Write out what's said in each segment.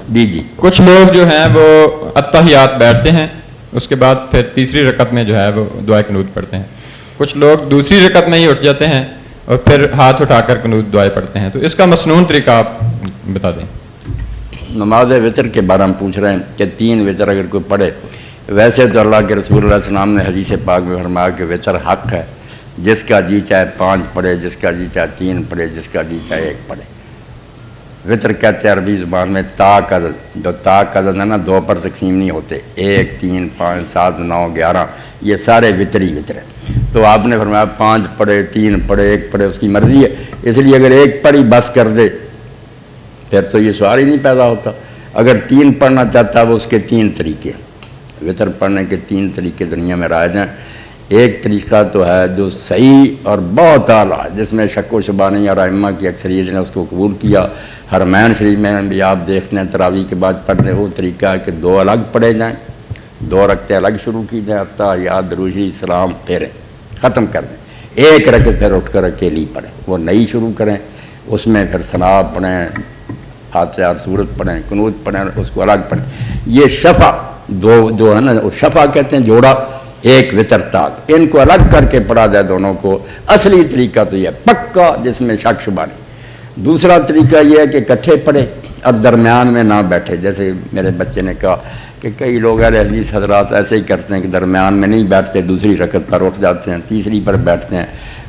جی کچھ لوگ جو ہیں وہ اتحیات بیٹھتے ہیں، اس کے بعد پھر تیسری رکعت میں جو ہے وہ دعائے قنوت پڑھتے ہیں. کچھ لوگ دوسری رکعت میں ہی اٹھ جاتے ہیں اور پھر ہاتھ اٹھا کر قنوت دعائیں پڑھتے ہیں. تو اس کا مسنون طریقہ آپ بتا دیں. نماز وطر کے بارے میں پوچھ رہے ہیں کہ 3 وطر اگر کوئی پڑھے، ویسے تو اللہ کے رسول علیہ السلام نے حدیث پاک میں فرمایا کہ وطر حق ہے، جس کا جی چاہے 5 پڑھے، جس کا جی چاہے 3 پڑھے، جس کا جی چاہے 1 پڑھے. وطر کہتے ہیں عربی زبان میں تا کا عدد، جو تا کا عدد ہے نا 2 پر تقسیم نہیں ہوتے، 1 3 5 7 9 11، یہ سارے وطر ہیں. تو آپ نے فرمایا 5 پڑھے، 3 پڑھے، 1 پڑھے، اس کی مرضی ہے. اس لیے اگر 1 پڑھی بس کر دے پھر تو یہ سوال ہی نہیں پیدا ہوتا. اگر 3 پڑھنا چاہتا ہے وہ اس کے 3 طریقے، وطر پڑھنے کے 3 طریقے دنیا میں رائج ہیں. ایک طریقہ تو ہے جو صحیح اور بہت اعلیٰ، جس میں شک و شبہ نہیں، اور ائمہ کی اکثریت نے اس کو قبول کیا. حرمین شریف میں بھی آپ دیکھتے ہیں تراویح کے بعد پڑھنے وہ طریقہ ہے کہ 2 الگ پڑھے جائیں، 2 رکعتیں الگ شروع کی جائیں، اتحیات، درود سلام پھیریں ختم کر دیں. 1 رکعت پھر اٹھ کر اکیلی پڑھیں، وہ نئی شروع کریں، اس میں پھر ثنا پڑھیں، فاتحہ سورت پڑھیں، قنوت پڑھیں، اس کو الگ پڑھیں. یہ شفع جو ہے نا، شفع کہتے ہیں جوڑا 1 وطر تک، ان کو الگ کر کے پڑھا جائے دونوں کو. اصلی طریقہ تو یہ پکا جس میں شک شبہ نہیں. دوسرا طریقہ یہ ہے کہ اکٹھے پڑھے اور درمیان میں نہ بیٹھے. جیسے میرے بچے نے کہا کہ کئی لوگ اہل حدیث حضرات ایسے ہی کرتے ہیں کہ درمیان میں نہیں بیٹھتے، دوسری رکعت پر اٹھ جاتے ہیں، تیسری پر بیٹھتے ہیں،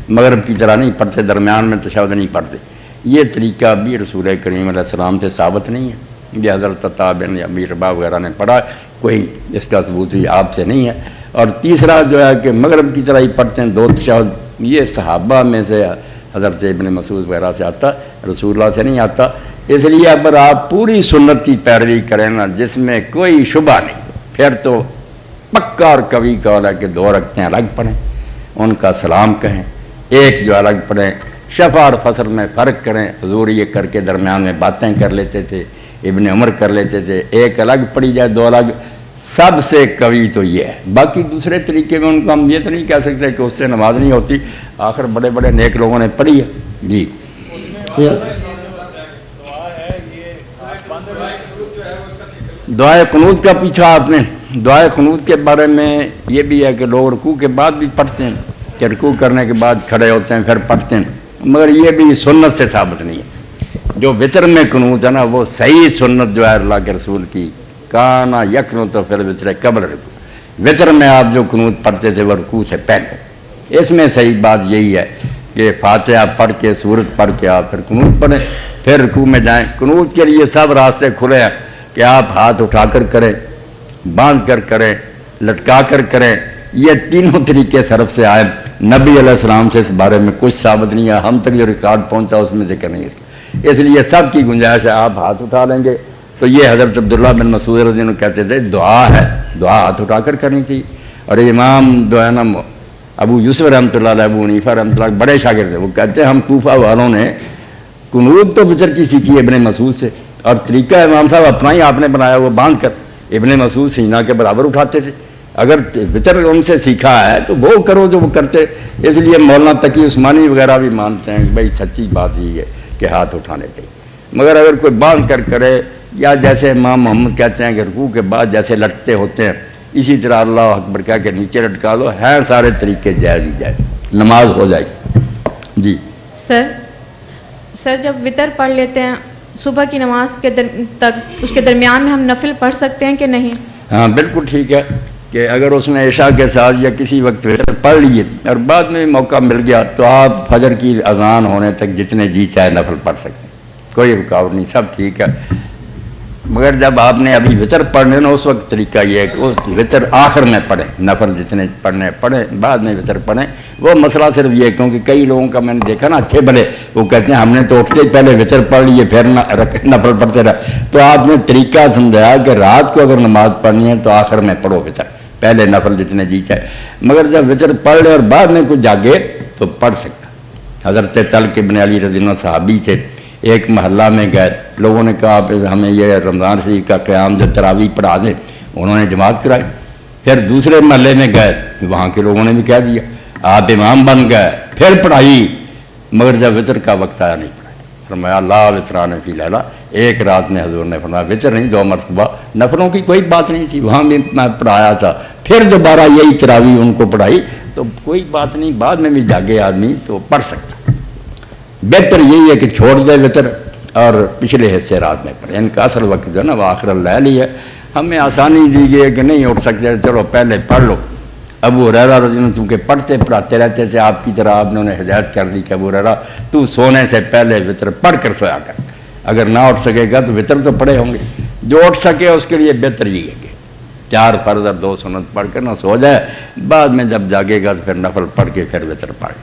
مغرب کی طرح نہیں پڑھتے، درمیان میں تشہد نہیں پڑھتے. یہ طریقہ بھی رسول کریم علیہ السلام سے ثابت نہیں ہے. یہ حضرت عطا بن ابی رباح وغیرہ نے پڑھا، کوئی اس کا ثبوت بھی آپ سے نہیں ہے. اور تیسرا جو ہے کہ مغرب کی طرح ہی پڑھتے ہیں 2 تشہد، یہ صحابہ میں سے حضرت ابن مسعود وغیرہ سے آتا، رسول اللہ سے نہیں آتا. اس لیے اگر آپ پوری سنت کی پیروی کریں نا جس میں کوئی شبہ نہیں، پھر تو پکا اور قوی قول ہے کہ 2 رکعتیں الگ پڑھیں، ان کا سلام کہیں، 1 جو الگ پڑھیں. شفع اور فصل میں فرق کریں. حضور یہ کر کے درمیان میں باتیں کر لیتے تھے، ابن عمر کر لیتے تھے. 1 الگ پڑھی جائے، 2 الگ. سب سے قوی تو یہ ہے. باقی دوسرے طریقے میں ان کو ہم یہ تو نہیں کہہ سکتے کہ اس سے نماز نہیں ہوتی. آخر بڑے بڑے نیک لوگوں نے پڑھی ہے. جی دعائے قنوت کا پوچھا آپ نے. دعائے قنوت کے بارے میں یہ بھی ہے کہ لوگ رکوع کے بعد بھی پڑھتے ہیں، کہ رکوع کرنے کے بعد کھڑے ہوتے ہیں پھر پڑھتے ہیں، مگر یہ بھی سنت سے ثابت نہیں ہے. جو وطر میں قنوت ہے نا وہ صحیح سنت جو ہے اللہ کے رسول کی، کانا یقنط فی الوتر قبل رکوع. وطر میں آپ جو قنوت پڑھتے تھے وہ رکوع سے پہلے. اس میں صحیح بات یہی ہے کہ فاتحہ پڑھ کے سورت پڑھ کے آپ پھر قنوت پڑھیں، پھر رکوع میں جائیں. قنوت کے لیے سب راستے کھلے ہیں کہ آپ ہاتھ اٹھا کر کریں، باندھ کر کریں، لٹکا کر کریں. یہ تینوں طریقے سرف سے آئے. نبی علیہ السلام سے اس بارے میں کچھ ثابت نہیں ہے. ہم تک جو ریکارڈ پہنچا اس میں ذکر نہیں ہے. اس لیے سب کی گنجائش ہے. آپ ہاتھ اٹھا لیں گے تو یہ حضرت عبداللہ بن مسعود رضی اللہ عنہ کہتے تھے دعا ہے، دعا ہاتھ اٹھا کر کرنی تھی. اور امام جو ہے نا ابو یوسف رحمۃ اللہ علیہ، ابو حنیفہ رحمۃ اللہ بڑے شاگرد تھے، وہ کہتے ہیں ہم کوفہ والوں نے قنوت تو وطر کی سیکھی ابن مسعود سے، اور طریقہ امام صاحب اپنا ہی آپ نے بنایا، وہ باندھ کر ابن مسعود سینہ کے برابر اٹھاتے تھے. اگر وطر ان سے سیکھا ہے تو وہ کرو جو وہ کرتے. اس لیے مولانا تقی عثمانی وغیرہ بھی مانتے ہیں کہ بھائی سچی بات یہ ہے کہ ہاتھ اٹھانے چاہیے. مگر اگر کوئی باندھ کر کرے، یا جیسے امام محمد کہتے ہیں کہ رکوع کے بعد جیسے لٹتے ہوتے ہیں اسی طرح اللہ اکبر کہہ کے نیچے لٹکا دو، ہیں سارے طریقے جائز ہی جائز، نماز ہو جائے گی. جی سر جب وطر پڑھ لیتے ہیں صبح کی نماز کے تک اس کے درمیان میں ہم نفل پڑھ سکتے ہیں کہ نہیں؟ ہاں بالکل ٹھیک ہے کہ اگر اس نے عشاء کے ساتھ یا کسی وقت وطر پڑھ لیے اور بعد میں موقع مل گیا تو آپ فجر کی اذان ہونے تک جتنے جی چاہے نفل پڑھ سکتے ہیں، کوئی رکاوٹ نہیں، سب ٹھیک ہے. مگر جب آپ نے ابھی وطر پڑھنے نا اس وقت طریقہ یہ ہے کہ اس وطر آخر میں پڑھیں، نفل جتنے پڑھنے پڑھیں، بعد میں وطر پڑھیں. وہ مسئلہ صرف یہ ہے کیونکہ کئی لوگوں کا میں نے دیکھا نا اچھے بھلے وہ کہتے ہیں ہم نے تو اٹھتے پہلے وطر پڑھ لیے پھر نفل پڑھتے رہے. تو آپ نے طریقہ سمجھایا کہ رات کو اگر نماز پڑھنی ہے تو آخر میں پڑھو وطر، پہلے نفل جتنے جی چاہے. مگر جب وطر پڑھ لے اور بعد میں کچھ جاگے تو پڑھ سکتا. حضرت طلق ابن علی رضی اللہ عنہ صحابی تھے، ایک محلہ میں گئے، لوگوں نے کہا آپ ہمیں یہ رمضان شریف کا قیام جو تراویح پڑھا دیں، انہوں نے جماعت کرائی. پھر دوسرے محلے میں گئے، وہاں کے لوگوں نے بھی کہہ دیا، آپ امام بن گئے، پھر پڑھائی. مگر جب وطر کا وقت آیا نہیں پڑھائی. فرمایا لا وطران فی لیلہ، ایک رات میں حضور نے فرمایا وطر نہیں 2 مرتبہ، نفلوں کی کوئی بات نہیں تھی، وہاں بھی میں پڑھایا تھا، پھر دوبارہ یہی تراویح ان کو پڑھائی، تو کوئی بات نہیں، بعد میں بھی جاگے آدمی تو پڑھ سکتا۔ بہتر یہی ہے کہ چھوڑ دے وطر اور پچھلے حصے رات میں پڑھے، ان کا اصل وقت جو ہے نا وہ آخر اللیل ہی ہے۔ ہمیں آسانی دی گئی ہے کہ نہیں اٹھ سکتے، چلو پہلے پڑھ لو۔ ابو ہریرہ رضی اللہ عنہ چونکہ پڑھتے پڑھاتے رہتے تھے، آپ کی طرح آپ نے ہدایت کر دی کہ ابو ہریرہ تو سونے سے پہلے وطر پڑھ کر سویا کر، اگر نہ اٹھ سکے گا تو وطر تو پڑھے ہوں گے، جو اٹھ سکے اس کے لیے بہتر یہ ہے کہ 4 فرض اور 2 سنت پڑھ کر نہ سو جائے، بعد میں جب جاگے گا تو پھر نفل پڑھ کے پھر وطر پڑھ۔